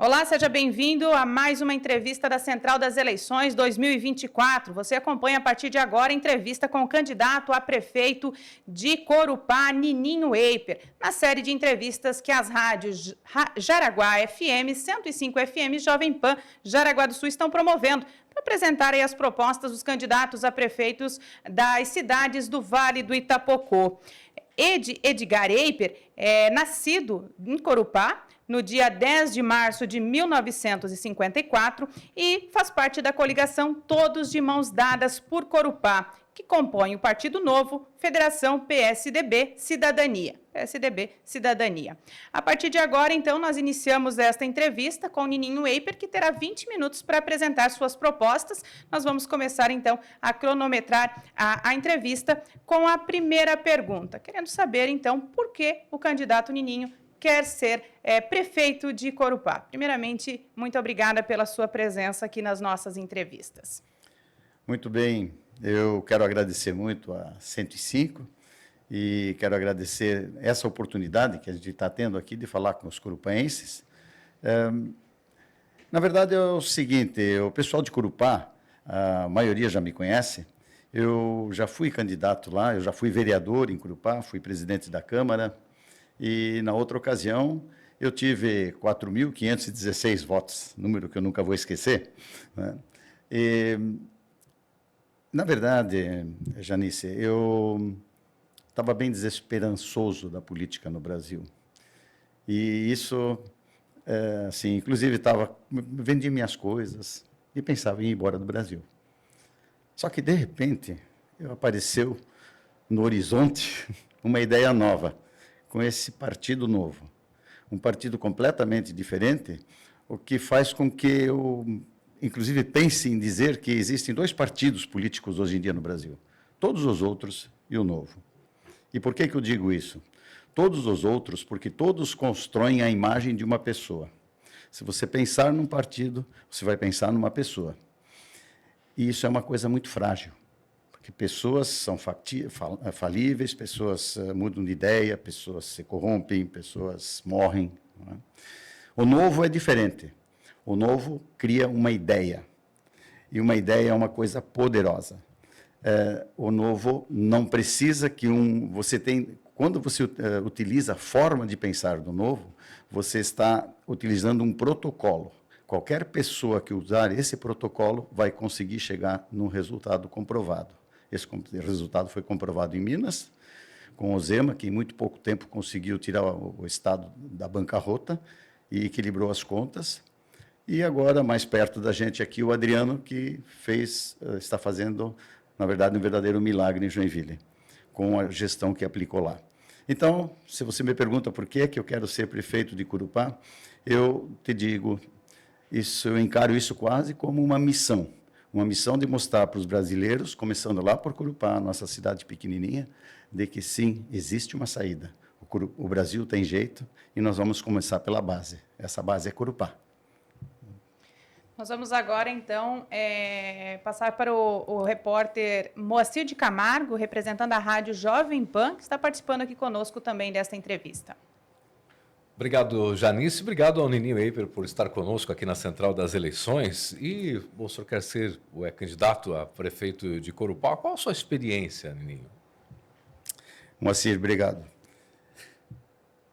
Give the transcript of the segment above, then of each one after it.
Olá, seja bem-vindo a mais uma entrevista da Central das Eleições 2024. Você acompanha a partir de agora a entrevista com o candidato a prefeito de Corupá, Nininho Eiper, na série de entrevistas que as rádios Jaraguá FM, 105 FM, Jovem Pan, Jaraguá do Sul estão promovendo para apresentar aí as propostas dos candidatos a prefeitos das cidades do Vale do Itapocô. Edgar Eiper é nascido em Corupá, no dia 10 de março de 1954 e faz parte da coligação Todos de Mãos Dadas por Corupá, que compõe o Partido Novo, Federação PSDB Cidadania. PSDB Cidadania. A partir de agora, então, nós iniciamos esta entrevista com o Nininho Eiper, que terá 20 minutos para apresentar suas propostas. Nós vamos começar, então, a cronometrar a entrevista com a primeira pergunta, querendo saber, então, por que o candidato Nininho quer ser prefeito de Corupá. Primeiramente, muito obrigada pela sua presença aqui nas nossas entrevistas. Muito bem, eu quero agradecer muito a 105 e quero agradecer essa oportunidade que a gente está tendo aqui de falar com os corupaenses. Na verdade, é o seguinte, o pessoal de Corupá, a maioria já me conhece, eu já fui candidato lá, eu já fui vereador em Corupá, fui presidente da Câmara, e, na outra ocasião, eu tive 4.516 votos, número que eu nunca vou esquecer, né? Na verdade, Janice, eu estava bem desesperançoso da política no Brasil. E isso, assim, inclusive, vendia minhas coisas e pensava em ir embora do Brasil. Só que, de repente, apareceu no horizonte uma ideia nova, com esse partido novo, um partido completamente diferente, o que faz com que eu, inclusive, pense em dizer que existem dois partidos políticos hoje em dia no Brasil, todos os outros e o novo. E por que eu digo isso? Todos os outros, porque todos constroem a imagem de uma pessoa. Se você pensar num partido, você vai pensar numa pessoa. E isso é uma coisa muito frágil. Que pessoas são falíveis, pessoas mudam de ideia, pessoas se corrompem, pessoas morrem. Não é? O novo é diferente. O novo cria uma ideia. E uma ideia é uma coisa poderosa. O novo não precisa que você tem... Quando você utiliza a forma de pensar do novo, você está utilizando um protocolo. Qualquer pessoa que usar esse protocolo vai conseguir chegar num resultado comprovado. Esse resultado foi comprovado em Minas, com o Zema, que em muito pouco tempo conseguiu tirar o Estado da bancarrota e equilibrou as contas. E agora, mais perto da gente aqui, o Adriano, que está fazendo, na verdade, um verdadeiro milagre em Joinville, com a gestão que aplicou lá. Então, se você me pergunta por que eu quero ser prefeito de Corupá, eu te digo, eu encaro isso quase como uma missão de mostrar para os brasileiros, começando lá por Corupá, nossa cidade pequenininha, de que sim, existe uma saída. O Brasil tem jeito e nós vamos começar pela base. Essa base é Corupá. Nós vamos agora, então, passar para o repórter Moacir de Camargo, representando a rádio Jovem Pan, que está participando aqui conosco também desta entrevista. Obrigado, Janice. Obrigado ao Nininho Eiper por estar conosco aqui na Central das Eleições. E o senhor quer ser candidato a prefeito de Corupá. Qual a sua experiência, Nininho? Moacir, obrigado.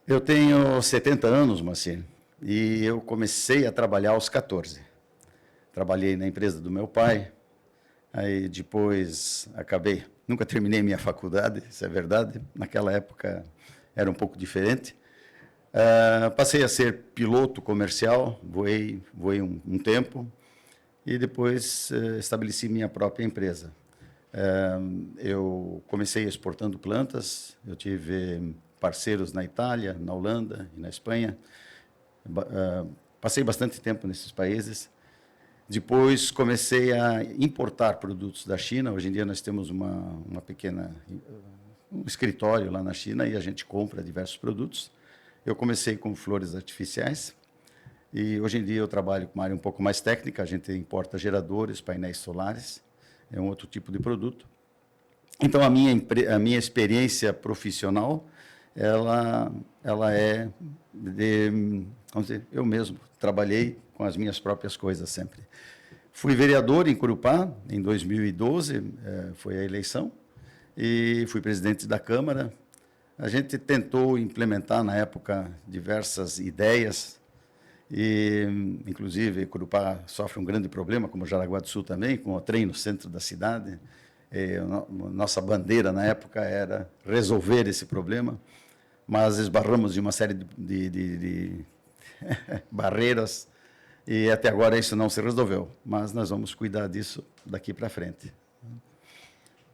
Eu tenho 70 anos, Moacir, e eu comecei a trabalhar aos 14. Trabalhei na empresa do meu pai, aí depois nunca terminei minha faculdade, isso é verdade, naquela época era um pouco diferente. Passei a ser piloto comercial, voei um tempo e depois estabeleci minha própria empresa. Eu comecei exportando plantas, eu tive parceiros na Itália, na Holanda e na Espanha. Passei bastante tempo nesses países. Depois comecei a importar produtos da China. Hoje em dia nós temos um escritório lá na China e a gente compra diversos produtos. Eu comecei com flores artificiais e hoje em dia eu trabalho com uma área um pouco mais técnica, a gente importa geradores, painéis solares, é um outro tipo de produto. Então a minha experiência profissional ela é de, vamos dizer, eu mesmo trabalhei com as minhas próprias coisas sempre. Fui vereador em Corupá em 2012, foi a eleição, e fui presidente da Câmara. A gente tentou implementar na época diversas ideias, e inclusive Corupá sofre um grande problema, como Jaraguá do Sul também, com o trem no centro da cidade. Nossa bandeira na época era resolver esse problema, mas esbarramos em uma série de barreiras e até agora isso não se resolveu, mas nós vamos cuidar disso daqui para frente.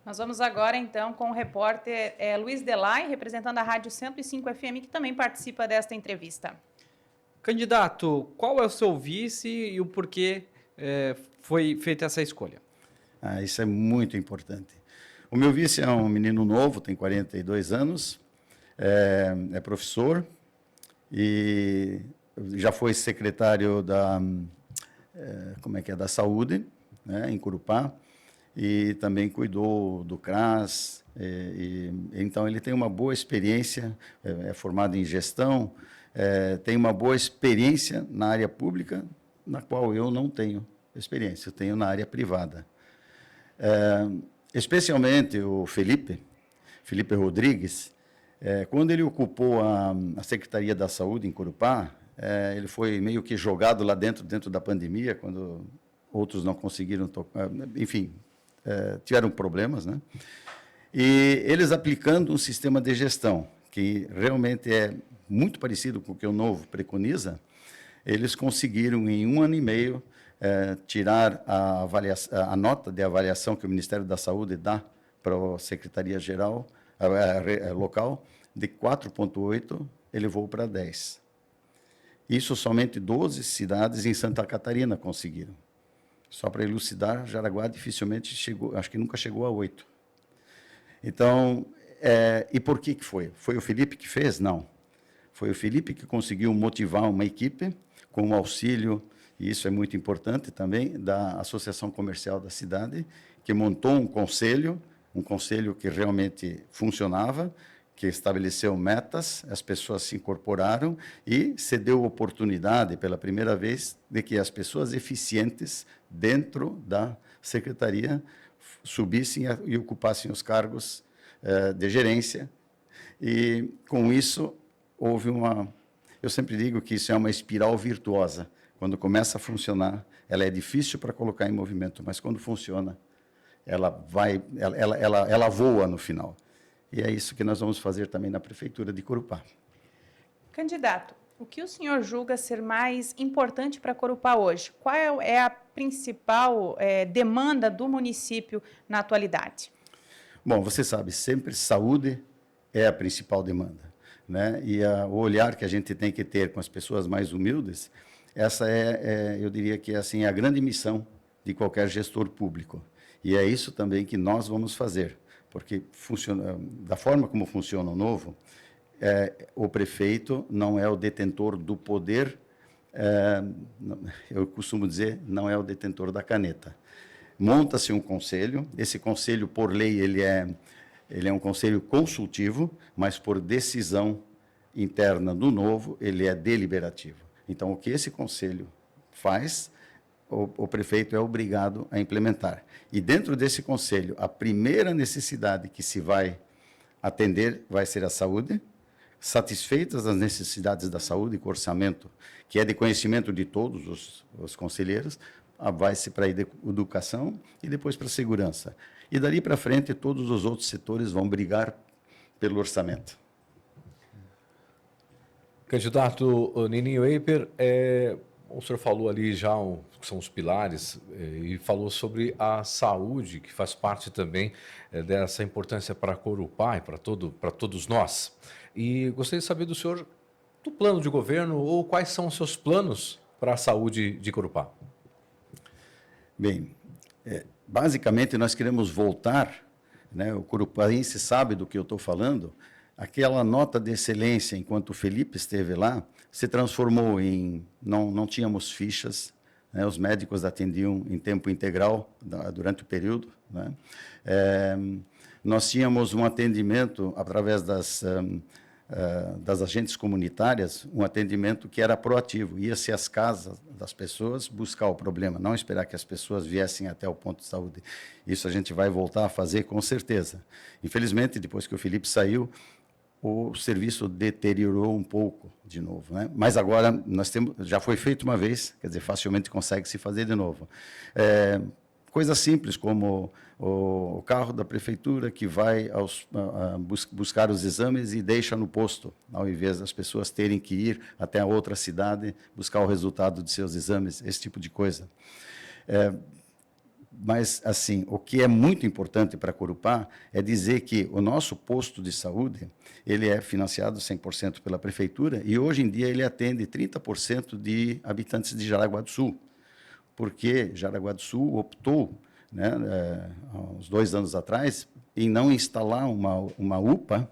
Nós vamos agora, então, com o repórter Luiz Delay, representando a Rádio 105 FM, que também participa desta entrevista. Candidato, qual é o seu vice e o porquê foi feita essa escolha? Isso é muito importante. O meu vice é um menino novo, tem 42 anos, é professor e já foi secretário da Saúde, né, em Corupá, e também cuidou do CRAS, então ele tem uma boa experiência, é formado em gestão, tem uma boa experiência na área pública, na qual eu não tenho experiência, eu tenho na área privada. Especialmente o Felipe Rodrigues, quando ele ocupou a Secretaria da Saúde em Corupá, ele foi meio que jogado lá dentro da pandemia, quando outros não conseguiram tocar, enfim, tiveram problemas, né? E eles aplicando um sistema de gestão, que realmente é muito parecido com o que o Novo preconiza, eles conseguiram, em 1 ano e meio, tirar a nota de avaliação que o Ministério da Saúde dá para a Secretaria-Geral local, de 4,8, elevou para 10. Isso somente 12 cidades em Santa Catarina conseguiram. Só para elucidar, Jaraguá dificilmente chegou, acho que nunca chegou a 8. Então, e por que foi? Foi o Felipe que fez? Não. Foi o Felipe que conseguiu motivar uma equipe com o auxílio, e isso é muito importante também, da Associação Comercial da cidade, que montou um conselho que realmente funcionava, que estabeleceu metas, as pessoas se incorporaram e se deu oportunidade, pela primeira vez, de que as pessoas eficientes dentro da secretaria subissem e ocupassem os cargos de gerência. E, com isso, houve eu sempre digo que isso é uma espiral virtuosa. Quando começa a funcionar, ela é difícil para colocar em movimento, mas quando funciona, ela voa no final. E é isso que nós vamos fazer também na Prefeitura de Corupá. Candidato, o que o senhor julga ser mais importante para Corupá hoje? Qual é a principal demanda do município na atualidade? Bom, você sabe, sempre saúde é a principal demanda, né? E o olhar que a gente tem que ter com as pessoas mais humildes, essa eu diria que assim, é a grande missão de qualquer gestor público. E é isso também que nós vamos fazer, porque da forma como funciona o Novo, o prefeito não é o detentor do poder, eu costumo dizer, não é o detentor da caneta. Monta-se um conselho, esse conselho, por lei, ele é um conselho consultivo, mas por decisão interna do Novo, ele é deliberativo. Então, o que esse conselho faz, o prefeito é obrigado a implementar. E dentro desse conselho, a primeira necessidade que se vai atender vai ser a saúde. Satisfeitas as necessidades da saúde, com orçamento, que é de conhecimento de todos os conselheiros, vai-se para a educação e depois para a segurança. E dali para frente, todos os outros setores vão brigar pelo orçamento. Candidato Nininho Eiper, o senhor falou ali já que são os pilares e falou sobre a saúde, que faz parte também dessa importância para Corupá e para todos nós. E gostaria de saber do senhor, do plano de governo, ou quais são os seus planos para a saúde de Corupá? Bem, basicamente nós queremos voltar, né, o corupaense sabe do que eu estou falando, aquela nota de excelência, enquanto o Felipe esteve lá, se transformou em... Não tínhamos fichas, né, os médicos atendiam em tempo integral durante o período, né, nós tínhamos um atendimento através das agentes comunitárias um atendimento que era proativo, ia-se às casas das pessoas buscar o problema, não esperar que as pessoas viessem até o ponto de saúde. Isso a gente vai voltar a fazer com certeza. Infelizmente, depois que o Felipe saiu, o serviço deteriorou um pouco de novo, né? Mas agora nós temos, já foi feito uma vez, quer dizer, facilmente consegue se fazer de novo. Coisas simples como o carro da prefeitura que vai buscar os exames e deixa no posto, ao invés das pessoas terem que ir até a outra cidade buscar o resultado de seus exames, esse tipo de coisa. Mas, assim, o que é muito importante para Corupá é dizer que o nosso posto de saúde, ele é financiado 100% pela prefeitura e, hoje em dia, ele atende 30% de habitantes de Jaraguá do Sul, porque Jaraguá do Sul optou, né, há uns 2 anos atrás, em não instalar uma UPA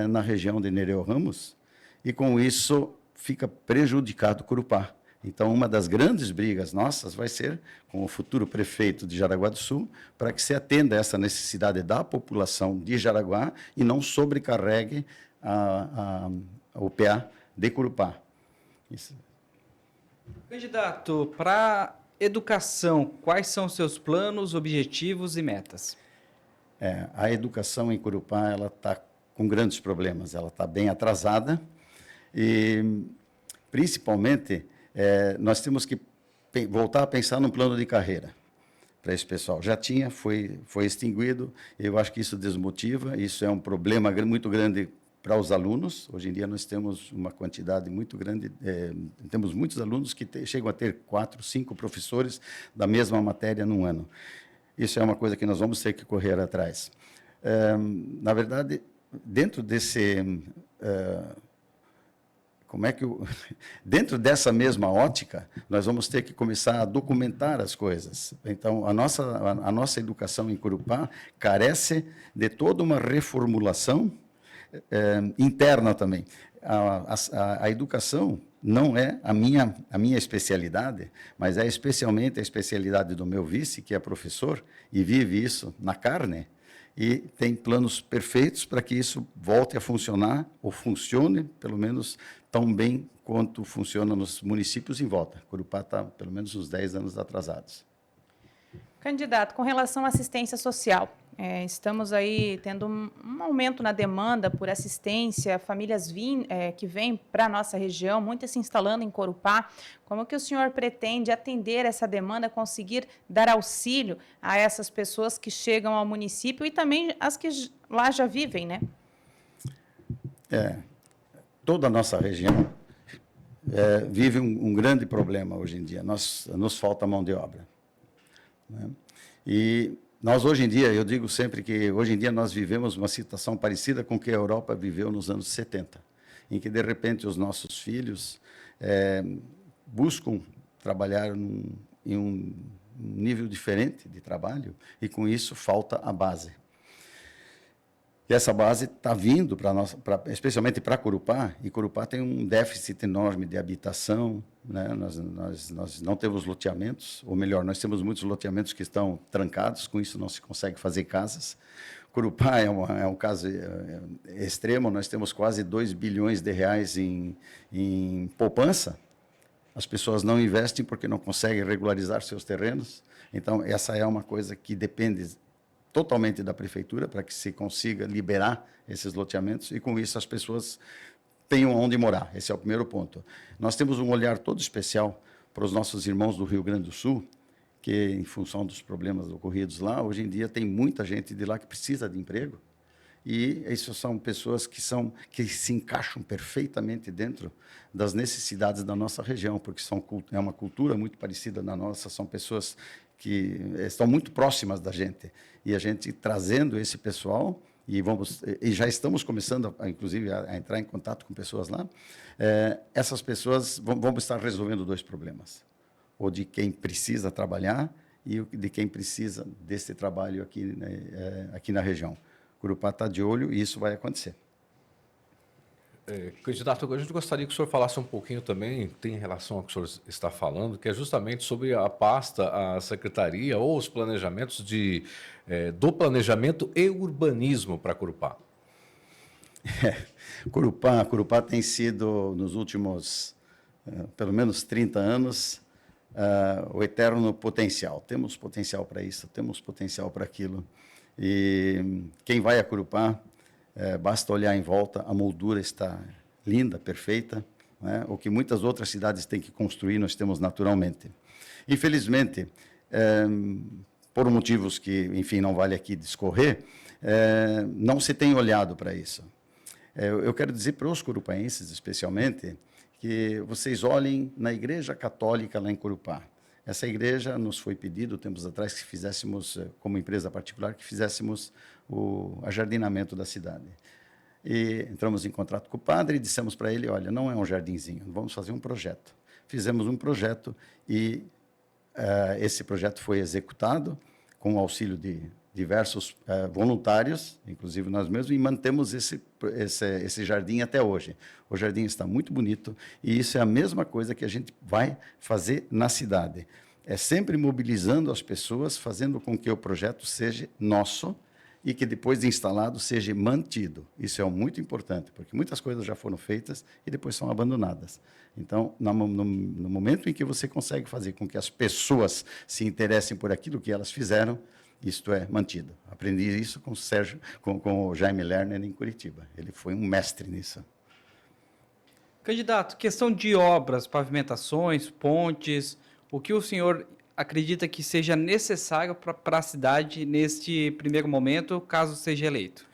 na região de Nereu Ramos, e, com isso, fica prejudicado Corupá. Então, uma das grandes brigas nossas vai ser com o futuro prefeito de Jaraguá do Sul, para que se atenda a essa necessidade da população de Jaraguá e não sobrecarregue a UPA de Corupá. Isso. Candidato, para educação, quais são os seus planos, objetivos e metas? A educação em Corupá, ela está com grandes problemas, ela está bem atrasada e, principalmente, nós temos que voltar a pensar num plano de carreira para esse pessoal. Já tinha, foi extinguido, eu acho que isso desmotiva, isso é um problema muito grande para os alunos. Hoje em dia nós temos uma quantidade muito grande, temos muitos alunos que chegam a ter 4, 5 professores da mesma matéria num ano. Isso é uma coisa que nós vamos ter que correr atrás. Na verdade, dentro desse... dentro dessa mesma ótica, nós vamos ter que começar a documentar as coisas. Então, a nossa educação em Corupá carece de toda uma reformulação interna também. A educação não é a minha especialidade, mas é especialmente a especialidade do meu vice, que é professor, e vive isso na carne, e tem planos perfeitos para que isso volte a funcionar, ou funcione, pelo menos, tão bem quanto funciona nos municípios em volta. Corupá está, pelo menos, uns 10 anos atrasados. Candidato, com relação à assistência social, estamos aí tendo um aumento na demanda por assistência, famílias que vêm para a nossa região, muitas se instalando em Corupá. Como que o senhor pretende atender essa demanda, conseguir dar auxílio a essas pessoas que chegam ao município e também as que lá já vivem, né? Toda a nossa região vive um grande problema hoje em dia. Nos falta mão de obra, né? E nós, hoje em dia, eu digo sempre que, hoje em dia, nós vivemos uma situação parecida com o que a Europa viveu nos anos 70, em que, de repente, os nossos filhos buscam trabalhar em um nível diferente de trabalho, e, com isso, falta a base. E essa base está vindo para nós, especialmente para Corupá, e Corupá tem um déficit enorme de habitação, né? Nós não temos loteamentos, ou melhor, nós temos muitos loteamentos que estão trancados, com isso não se consegue fazer casas. Corupá é um caso extremo, nós temos quase 2 bilhões de reais em poupança. As pessoas não investem porque não conseguem regularizar seus terrenos. Então, essa é uma coisa que depende totalmente da prefeitura para que se consiga liberar esses loteamentos e, com isso, as pessoas tenham onde morar. Esse é o primeiro ponto. Nós temos um olhar todo especial para os nossos irmãos do Rio Grande do Sul, que, em função dos problemas ocorridos lá, hoje em dia tem muita gente de lá que precisa de emprego, e isso são pessoas que se encaixam perfeitamente dentro das necessidades da nossa região, porque é uma cultura muito parecida na nossa, são pessoas que estão muito próximas da gente, e a gente trazendo esse pessoal, e já estamos começando, inclusive, a entrar em contato com pessoas lá, essas pessoas vão estar resolvendo 2 problemas, o de quem precisa trabalhar e o de quem precisa desse trabalho aqui, né, aqui na região. Corupá está de olho e isso vai acontecer. Candidato, a gente gostaria que o senhor falasse um pouquinho também, tem relação ao que o senhor está falando, que é justamente sobre a pasta, a secretaria ou os planejamentos do planejamento e urbanismo para Corupá. Corupá tem sido, nos últimos, pelo menos 30 anos, o eterno potencial. Temos potencial para isso, temos potencial para aquilo. E quem vai a Corupá, basta olhar em volta, a moldura está linda, perfeita, né? O que muitas outras cidades têm que construir, nós temos naturalmente. Infelizmente, por motivos que, enfim, não vale aqui discorrer, não se tem olhado para isso. Eu quero dizer para os corupaenses, especialmente, que vocês olhem na Igreja Católica lá em Corupá. Essa igreja nos foi pedido, tempos atrás, que fizéssemos, como empresa particular, que fizéssemos o ajardinamento da cidade. E entramos em contato com o padre e dissemos para ele, olha, não é um jardinzinho, vamos fazer um projeto. Fizemos um projeto e esse projeto foi executado com o auxílio de diversos voluntários, inclusive nós mesmos, e mantemos esse jardim até hoje. O jardim está muito bonito e isso é a mesma coisa que a gente vai fazer na cidade. É sempre mobilizando as pessoas, fazendo com que o projeto seja nosso e que depois de instalado seja mantido. Isso é muito importante, porque muitas coisas já foram feitas e depois são abandonadas. Então, no momento em que você consegue fazer com que as pessoas se interessem por aquilo que elas fizeram, isto é mantido. Aprendi isso com o Jaime Lerner em Curitiba. Ele foi um mestre nisso. Candidato, questão de obras, pavimentações, pontes, o que o senhor acredita que seja necessário para a cidade neste primeiro momento, caso seja eleito?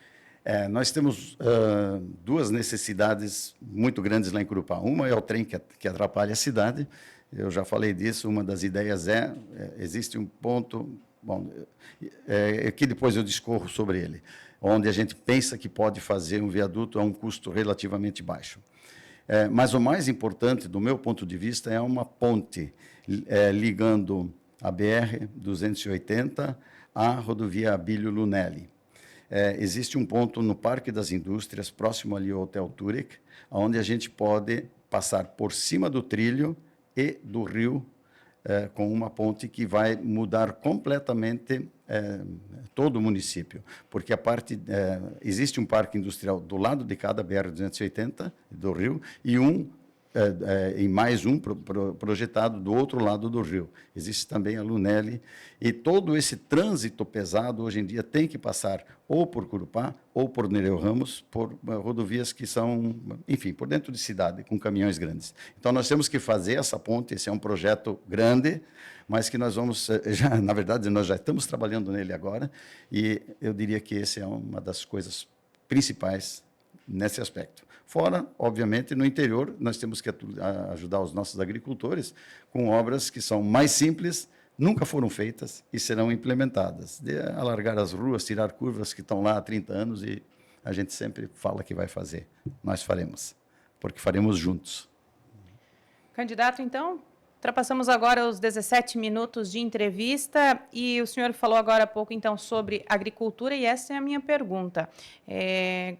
Nós temos duas necessidades muito grandes lá em Corupá. Uma é o trem que atrapalha a cidade. Eu já falei disso. Uma das ideias existe um ponto, que depois eu discorro sobre ele, onde a gente pensa que pode fazer um viaduto a um custo relativamente baixo. Mas o mais importante, do meu ponto de vista, é uma ponte ligando a BR-280 à rodovia Abílio Lunelli. Existe um ponto no Parque das Indústrias, próximo ali ao Hotel Turek, onde a gente pode passar por cima do trilho e do rio, com uma ponte que vai mudar completamente todo o município, porque existe um parque industrial do lado de cada BR-280 do rio e mais um projetado do outro lado do rio. Existe também a Lunelli, e todo esse trânsito pesado, hoje em dia, tem que passar ou por Corupá, ou por Nereu Ramos, por rodovias que são, enfim, por dentro de cidade, com caminhões grandes. Então, nós temos que fazer essa ponte, esse é um projeto grande, mas que nós vamos, na verdade, nós já estamos trabalhando nele agora, e eu diria que essa é uma das coisas principais nesse aspecto. Fora, obviamente, no interior, nós temos que ajudar os nossos agricultores com obras que são mais simples, nunca foram feitas e serão implementadas. De alargar as ruas, tirar curvas que estão lá há 30 anos e a gente sempre fala que vai fazer. Nós faremos, porque faremos juntos. Candidato, então, ultrapassamos agora os 17 minutos de entrevista e o senhor falou agora há pouco, então, sobre agricultura e essa é a minha pergunta.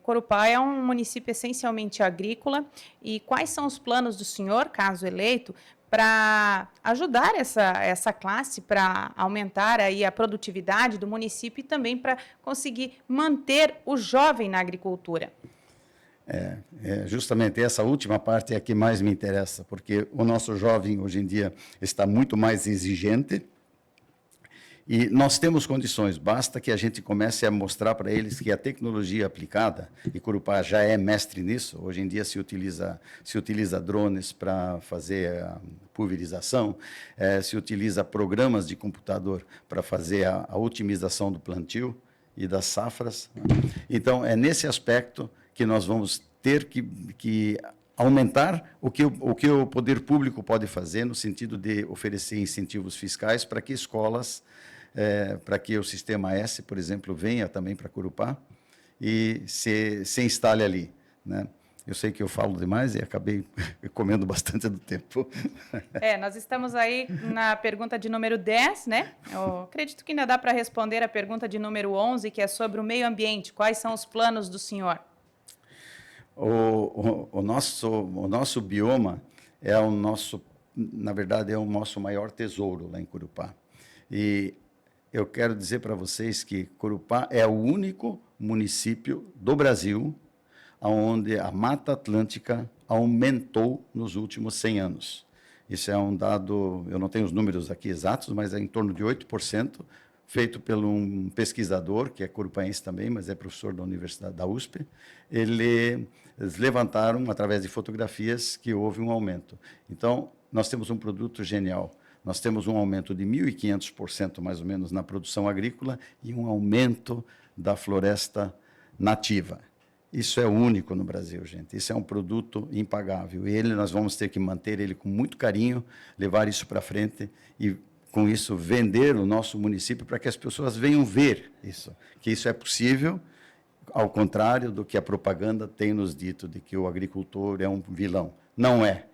Corupá é um município essencialmente agrícola e quais são os planos do senhor, caso eleito, para ajudar essa classe, para aumentar aí a produtividade do município e também para conseguir manter o jovem na agricultura? Justamente essa última parte é a que mais me interessa, porque o nosso jovem, hoje em dia, está muito mais exigente e nós temos condições, basta que a gente comece a mostrar para eles que a tecnologia aplicada, e Corupá já é mestre nisso, hoje em dia se utiliza drones para fazer a pulverização, se utiliza programas de computador para fazer a otimização do plantio e das safras. Então, é nesse aspecto que nós vamos ter que aumentar o que o poder público pode fazer no sentido de oferecer incentivos fiscais para que escolas, para que o Sistema S, por exemplo, venha também para Corupá e se instale ali, né? Eu sei que eu falo demais e acabei comendo bastante do tempo. Nós estamos aí na pergunta de número 10, né? Eu acredito que ainda dá para responder a pergunta de número 11, que é sobre o meio ambiente. Quais são os planos do senhor? O nosso bioma na verdade, é o nosso maior tesouro lá em Corupá. E eu quero dizer para vocês que Corupá é o único município do Brasil onde a Mata Atlântica aumentou nos últimos 100 anos. Isso é um dado, eu não tenho os números aqui exatos, mas é em torno de 8%, feito por um pesquisador, que é corupaense também, mas é professor da Universidade da USP. Eles levantaram, através de fotografias, que houve um aumento. Então, nós temos um produto genial. Nós temos um aumento de 1.500%, mais ou menos, na produção agrícola e um aumento da floresta nativa. Isso é único no Brasil, gente. Isso é um produto impagável. Nós vamos ter que manter ele com muito carinho, levar isso para frente e, com isso, vender o nosso município para que as pessoas venham ver isso, que isso é possível, ao contrário do que a propaganda tem nos dito, de que o agricultor é um vilão. Não é.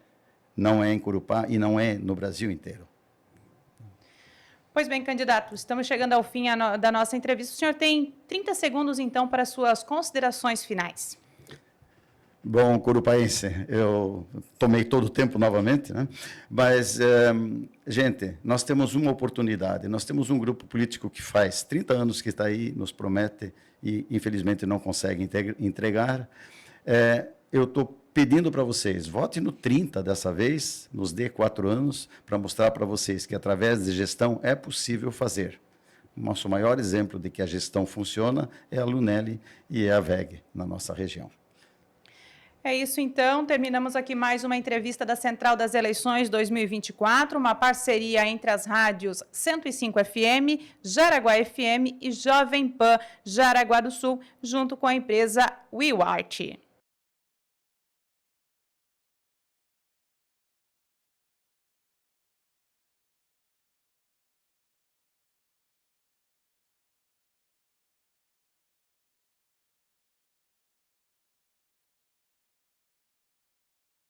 Não é em Corupá e não é no Brasil inteiro. Pois bem, candidato, estamos chegando ao fim da nossa entrevista. O senhor tem 30 segundos, então, para suas considerações finais. Bom, corupaense, eu tomei todo o tempo novamente, né? Mas, gente, nós temos uma oportunidade, nós temos um grupo político que faz 30 anos que está aí, nos promete e, infelizmente, não consegue entregar. Eu estou pedindo para vocês, vote no 30 dessa vez, nos dê 4 anos, para mostrar para vocês que, através de gestão, é possível fazer. O nosso maior exemplo de que a gestão funciona é a Lunelli e é a WEG, na nossa região. É isso, então. Terminamos aqui mais uma entrevista da Central das Eleições 2024, uma parceria entre as rádios 105 FM, Jaraguá FM e Jovem Pan Jaraguá do Sul, junto com a empresa WeWart.